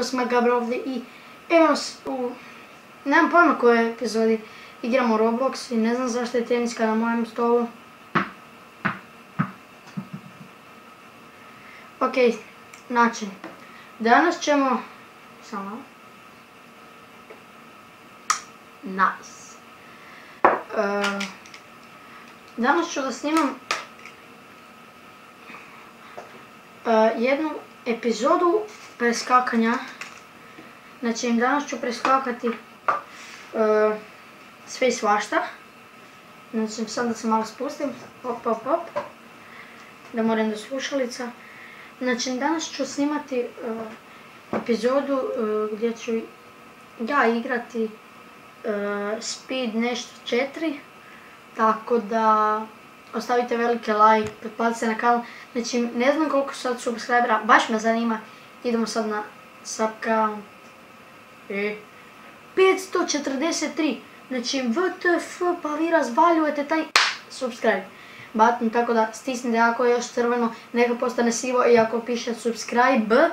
Smo Gabra ovdje i evo nas u, nemam pojma koje epizodi, igramo Roblox i ne znam zašto je teniska na mojem stolu. Ok, znači, danas ćemo, samo, nice. Danas ću da snimam jednu epizodu preskakanja. Znači, danas ću preskakati sve i svašta. Znači, sad da se malo spustim, hop, da moram do slušalica. Znači, danas ću snimati epizodu gdje ću ja igrati Speed nešto 4. Tako da ostavite velike like, pretplatite se na kanal. Znači, ne znam koliko sad subscribera, baš me zanima. Idemo sad na sub count. 543. Znači, WTF, pa vi razvaljujete taj subscribe button, tako da stisnite ako je još crveno, neka postane sivo i ako piše subscribe,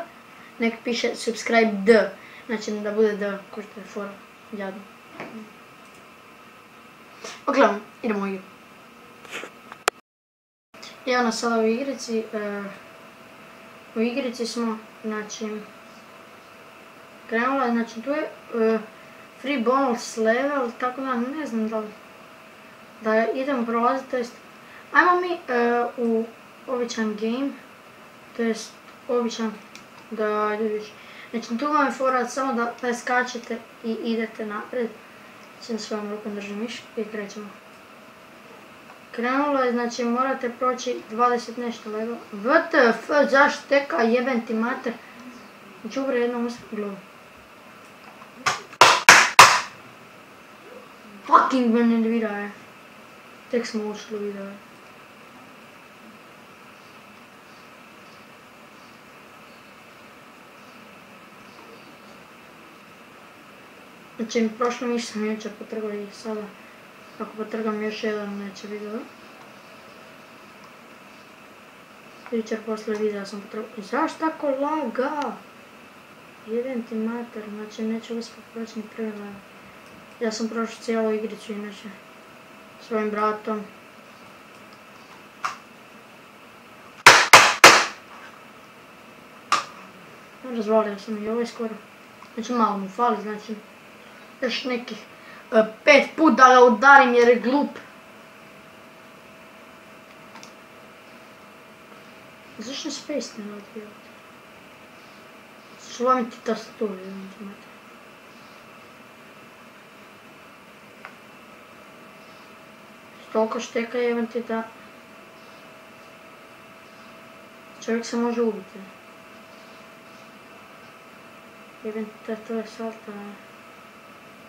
neka piše subscribe D. Znači, da bude D, ko što je fora, jadno. Uglavnom, idemo u igru. Evo nas sada u igrici. U igrici smo, znači, krenula, znači tu je free bonus level, tako da ne znam da idemo prolaziti, to jest, ajmo mi u običan game, to jest običan, da vidiš, znači tu vam je fora samo da preskačete i idete naprijed, znači na svojom rukom držim miš i krećemo. Krenulo je, znači morate proći 20 nešto level. WTF, zašto teka jeben ti mater? Đubre jednom usput glavu. Fucking me nervira je. Tek smo ušli u video. Znači, prošlo miš sam jučer potrgao i sada ako potrgam još jedan neće video. Jučer posle videa sam potrgao. Zašto tako laga? Jedan ti mater, znači neće uspjeti proći ni prvi level. Ja sam prošao cijelu igricu inače. Svojim bratom. Razvalio sam i ovaj skoro. Znači malo mu fali, znači još nekih 5 put da ga udarim jer je glup. Zašto space ne odbio? Slomim ti tastaturu, jedan ti mater. Toliko šteka jebem ti da čovjek se može ubiti. Jebem ti da to je salta.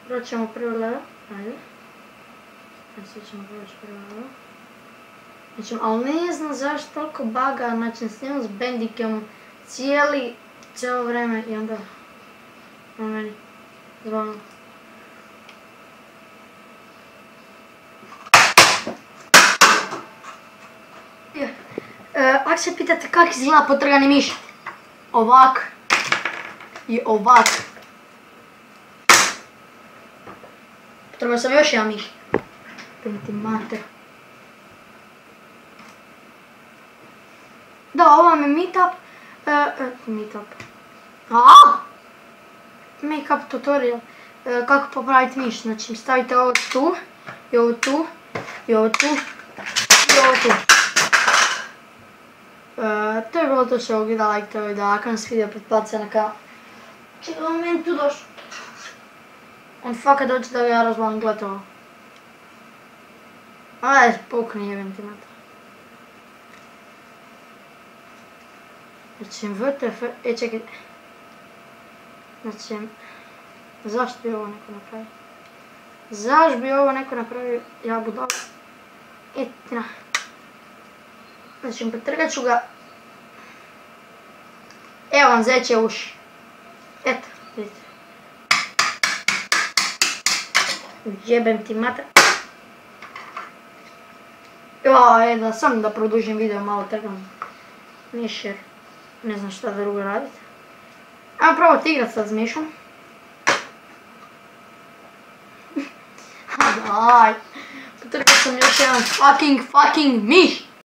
Proćemo prvi level, ajde. Sad ćemo proći prvi level. Znači, ali ne znam zašto toliko baga, znači snimam s Bandicamom cijelo vreme i onda on meni zvonu. Ako se pitate kako izgleda potrgani miš, ovak i ovak. Potrgao sam još jedan miš. Penti mater. Da, ovo vam je Make-up tutorial. Kako popraviti miš. Znači, stavite ovo tu, i ovo tu, i ovo tu, i ovo tu. To je bilo to što ovog videa, lajkite ovaj video, ako vam se video, pretplatite se na kanal. Čekaj, on meni tu došao. On fakat dođe da ga ja razvalim, gledajte ovo. Ajde, pukni jebem ti mater. Znači, WTF, čekaj. Znači, zašto bi ovo neko napravio? Zašto bi ovo neko napravio? Ja budala. Etina. Znači, potrgat ću ga. Evo vam zeće uši. Eto, vidite. Jebem ti mater. Da sam da produžim video, malo trgam miš jer ne znam šta drugo raditi. Ajmo probati igrat sad s Mišom. Daj. Potrpio sam još jedan fucking miš.